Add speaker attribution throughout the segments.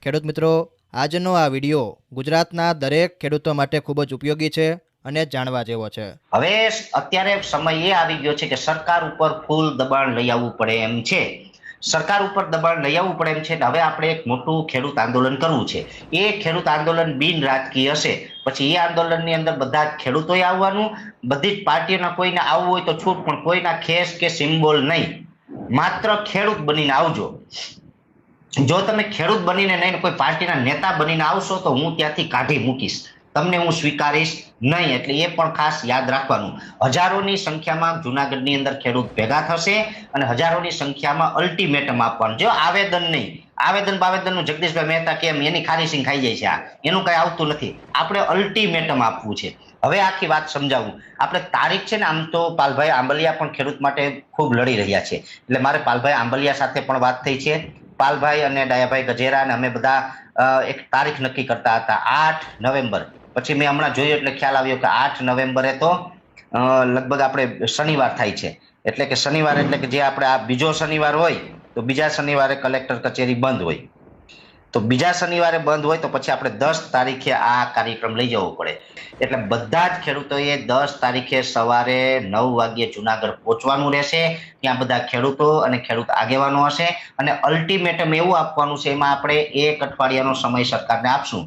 Speaker 1: ખેડૂત મિત્રો, આજનો આ વિડીયો ગુજરાતના દરેક ખેડૂતો માટે ખૂબ જ ઉપયોગી છે અને જાણવા જેવો છે.
Speaker 2: હવે અત્યારે સમય એ આવી ગયો છે કે સરકાર ઉપર ફૂલ દબાણ લઈ આવવું પડે એમ છે. સરકાર ઉપર દબાણ લઈ આવવું પડે એમ છે. હવે આપણે એક મોટું ખેડૂત આંદોલન કરવું છે. એ ખેડૂત આંદોલન બિન રાજકીય હશે. પછી એ આંદોલનની અંદર બધા જ ખેડૂતોએ આવવાનું, બધી જ પાર્ટીઓના કોઈને આવવું હોય તો છૂટ, પણ કોઈના ખેસ કે સિમ્બોલ નહીં, માત્ર ખેડૂત બનીને આવજો. જો તમે ખેડૂત બનીને નહીં, કોઈ પાર્ટીના નેતા બનીને આવશો તો હું ત્યાંથી કાઢી મૂકીશ, તમને હું સ્વીકારીશ નહીં. એટલે એ પણ ખાસ યાદ રાખવાનું. હજારોની સંખ્યામાં જુનાગઢની અંદર ખેડૂત ભેગા થશે અને હજારોની સંખ્યામાં અલ્ટિમેટમ આપવાનું. જો આવેદન નહીં, બાવેદનનું જગદીશભાઈ મહેતા કેમ એની ખારી સિંગ ખાઈ જાય છે, એનું કઈ આવતું નથી. આપણે અલ્ટિમેટમ આપવું છે. હવે આખી વાત સમજાવું. આપણે તારીખ છે ને, આમ તો પાલભાઈ આંબલિયા પણ ખેડૂત માટે ખૂબ લડી રહ્યા છે, એટલે મારે પાલભાઈ આંબલિયા સાથે પણ વાત થઈ છે. પાલભાઈ અને ડાયાભાઈ ગજેરા અને અમે બધા એક તારીખ નક્કી કરતા હતા, 8 નવેમ્બર. પછી મેં હમણાં જોયું એટલે ખ્યાલ આવ્યો કે 8 નવેમ્બરે તો લગભગ આપણે શનિવાર થાય છે. એટલે કે શનિવાર એટલે કે જે આપણે આ બીજો શનિવાર હોય તો બીજા શનિવારે કલેક્ટર કચેરી બંધ હોય, તો બીજા શનિવારે બંધ હોય તો પછી આપણે 10 તારીખે આ કાર્યક્રમ લઈ જવો પડે. એટલે બધા જ ખેડૂતોએ 10 તારીખે સવારે 9 વાગ્યે જુનાગઢ પહોંચવાનું રહેશે. ત્યાં બધા ખેડૂતો અને ખેડૂત આગેવાનો હશે અને અલ્ટિમેટમ એવું આપવાનું છે, એમાં આપણે 1 અઠવાડિયાનો સમય સરકારને આપશું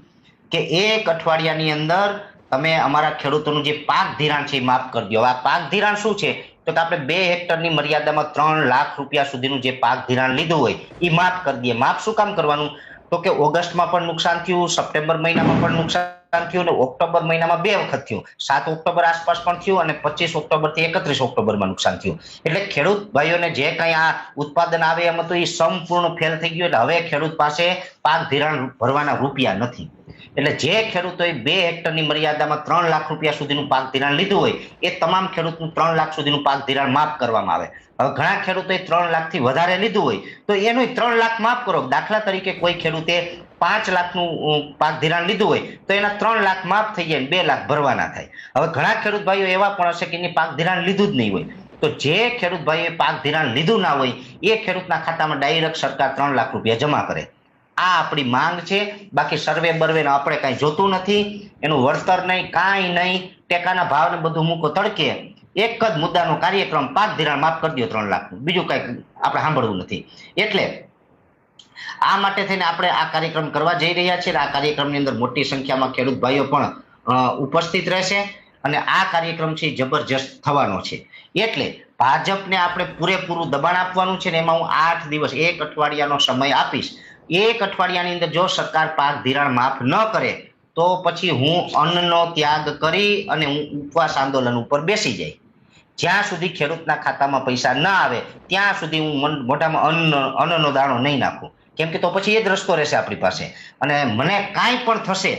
Speaker 2: કે 1 અઠવાડિયાની અંદર તમે અમારા ખેડૂતોનું જે પાક ધિરાણ છે એ માફ કરી દો. આ પાક ધિરાણ શું છે તો કે આપણે 2 હેક્ટરની મર્યાદામાં 3 લાખ રૂપિયા સુધીનું જે પાક ધિરાણ લીધું હોય એ માફ કરી દઈએ. માફ શું કામ કરવાનું તો કે ઓગસ્ટમાં પણ નુકસાન થયું, સપ્ટેમ્બર મહિનામાં પણ નુકસાન થયું અને ઓક્ટોબર મહિનામાં 2 વખત થયું. 7 ઓક્ટોબર આસપાસ પણ થયું અને 25 ઓક્ટોબર થી 31 ઓક્ટોબરમાં નુકસાન થયું. એટલે ખેડૂત ભાઈઓને જે કંઈ આ ઉત્પાદન આવે એમ હતું એ સંપૂર્ણ ફેલ થઈ ગયું. એટલે હવે ખેડૂત પાસે પાક ધિરાણ ભરવાના રૂપિયા નથી. એટલે જે ખેડૂતોએ 2 હેક્ટરની મર્યાદામાં 3 લાખ રૂપિયા સુધીનું પાક ધિરાણ લીધું હોય એ તમામ ખેડૂતનું 3 લાખ સુધીનું પાક ધિરાણ માફ કરવામાં આવે. હવે ઘણા ખેડૂતોએ 3 લાખથી વધારે લીધું હોય તો એનું 3 લાખ માફ કરો. દાખલા તરીકે કોઈ ખેડૂતે 5 લાખનું પાક ધિરાણ લીધું હોય તો એના 3 લાખ માફ થઈ જાય, 2 લાખ ભરવાના થાય. હવે ઘણા ખેડૂત ભાઈઓ એવા પણ હશે કે એની પાક ધિરાણ લીધું જ નહીં હોય, તો જે ખેડૂત ભાઈઓએ પાક ધિરાણ લીધું ના હોય એ ખેડૂતના ખાતામાં ડાયરેક્ટ સરકાર 3 લાખ રૂપિયા જમા કરે. આ આપણી માંગ છે. બાકી સર્વે બર્વે આપણે કાંઈ જોતું નથી, એનું વળતર નહીં, કાંઈ નહીં. ટેકાના ભાવને બધું મૂકો તડકે. એક જ મુદ્દાનો કાર્યક્રમ, પાક ધિરાણ માફ કરી દો 3 લાખનું, બીજું કાંઈ આપણે સાંભળવું નથી. એટલે આ માટે થઈને આપણે આ કાર્યક્રમ કરવા જઈ રહ્યા છીએ. આ કાર્યક્રમની અંદર મોટી સંખ્યામાં ખેડૂત ભાઈઓ પણ ઉપસ્થિત રહેશે અને આ કાર્યક્રમ છે જબરજસ્ત થવાનો છે. એટલે ભાજપને આપણે પૂરેપૂરું દબાણ આપવાનું છે ને એમાં હું 8 દિવસ 1 અઠવાડિયાનો સમય આપીશ. 1 અઠવાડિયાની અંદર જો સરકાર પાક ધિરાણ માફ ન કરે તો પછી હું અન્નનો ત્યાગ કરી અને હું ઉપવાસ આંદોલન ઉપર બેસી જાય. જ્યાં સુધી ખેડૂતના ખાતામાં પૈસા ના આવે ત્યાં સુધી હું મોઢામાં અન્નનો દાણો નહીં નાખું. કેમ કે તો પછી એ જ રસ્તો રહેશે આપણી પાસે. અને મને કાંઈ પણ થશે,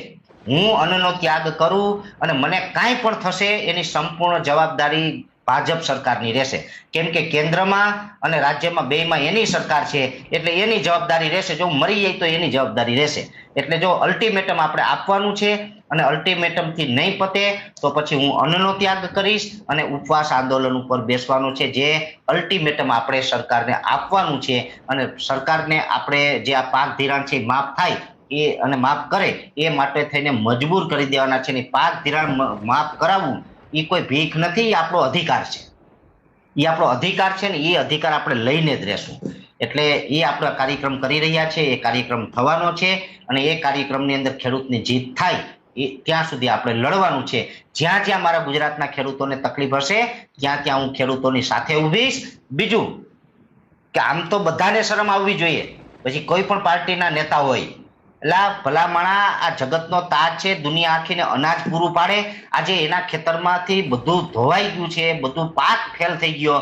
Speaker 2: હું અન્નનો ત્યાગ કરું અને મને કાંઈ પણ થશે એની સંપૂર્ણ જવાબદારી ભાજપ સરકારની રહેશે. કેમ કે કેન્દ્રમાં અને રાજ્યમાં બેયમાં એની સરકાર છે, એટલે એની જવાબદારી રહેશે. જો મરી જાય તો એની જવાબદારી રહેશે. એટલે જો અલ્ટિમેટમ આપણે આપવાનું છે અને અલ્ટિમેટમથી નહીં પતે તો પછી હું અન્નનો ત્યાગ કરીશ અને ઉપવાસ આંદોલન ઉપર બેસવાનું છે. જે અલ્ટિમેટમ આપણે સરકારને આપવાનું છે અને સરકારને આપણે જે આ પાક ધિરાણ છે માફ થાય એ અને માફ કરે એ માટે થઈને મજબૂર કરી દેવાના છે. ને પાક ધિરાણ માફ કરાવવું એ કોઈ ભીખ નથી, એ આપણો અધિકાર છે. એ આપણો અધિકાર છે ને એ અધિકાર આપણે લઈને જ રહેશું. એટલે એ આપણે કાર્યક્રમ કરી રહ્યા છે, એ કાર્યક્રમ થવાનો છે અને એ કાર્યક્રમની અંદર ખેડૂતની જીત થાય એ ત્યાં સુધી આપણે લડવાનું છે. જ્યાં જ્યાં મારા ગુજરાતના ખેડૂતોને તકલીફ હશે ત્યાં ત્યાં હું ખેડૂતોની સાથે ઊભીશ. બીજું કે આમ તો બધાને શરમ આવવી જોઈએ, પછી કોઈ પણ પાર્ટીના નેતા હોય એટલે ભલામણા આ જગતનો તાજ છે, દુનિયા આખીને અનાજ પૂરું પાડે. આજે એના ખેતરમાંથી બધું ધોવાઈ ગયું છે, બધું પાક ફેલ થઈ ગયો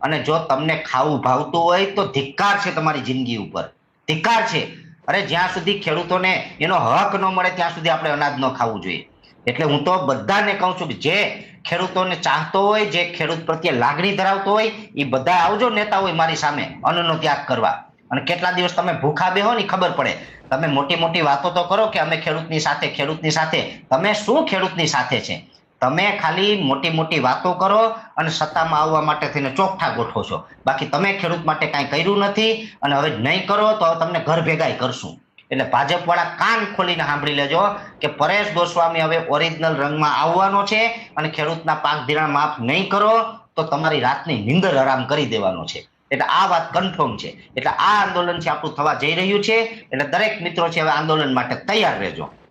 Speaker 2: અને જો તમને ખાવું ભાવતું હોય તો ધિક્કાર છે તમારી જિંદગી ઉપર, ધિક્કાર છે. અરે જ્યાં સુધી ખેડૂતોને એનો હક ન મળે ત્યાં સુધી આપણે અનાજ ન ખાવું જોઈએ. એટલે હું તો બધાને કહું છું કે જે ખેડૂતોને ચાહતો હોય, જે ખેડૂત પ્રત્યે લાગણી ધરાવતો હોય એ બધા આવજો નેતા હોય મારી સામે અન્નનો ત્યાગ કરવા. અને કેટલા દિવસ તમે ભૂખા બેહો ને ખબર પડે. તમે મોટી મોટી વાતો તો કરો કે અમે ખેડૂતની સાથે, ખેડૂતની સાથે. તમે શું ખેડૂતની સાથે છે? તમે ખાલી મોટી મોટી વાતો કરો અને સત્તામાં આવવા માટે થઈને ચોકઠા ગોઠવો છો. બાકી તમે ખેડૂત માટે કાંઈ કર્યું નથી અને હવે નહીં કરો તો તમને ઘર ભેગાઈ કરશું. એટલે ભાજપ વાળા કાન ખોલીને સાંભળી લેજો કે પરેશ ગોસ્વામી હવે ઓરિજિનલ રંગમાં આવવાનો છે અને ખેડૂતના પાક ધિરાણ માફ નહીં કરો તો તમારી રાતની નીંદર હરામ કરી દેવાનો છે. એટલે આ વાત કન્ફર્મ છે. એટલે આ આંદોલન છે આપણું થવા જઈ રહ્યું છે. એટલે દરેક મિત્રો છે હવે આંદોલન માટે તૈયાર રહેજો.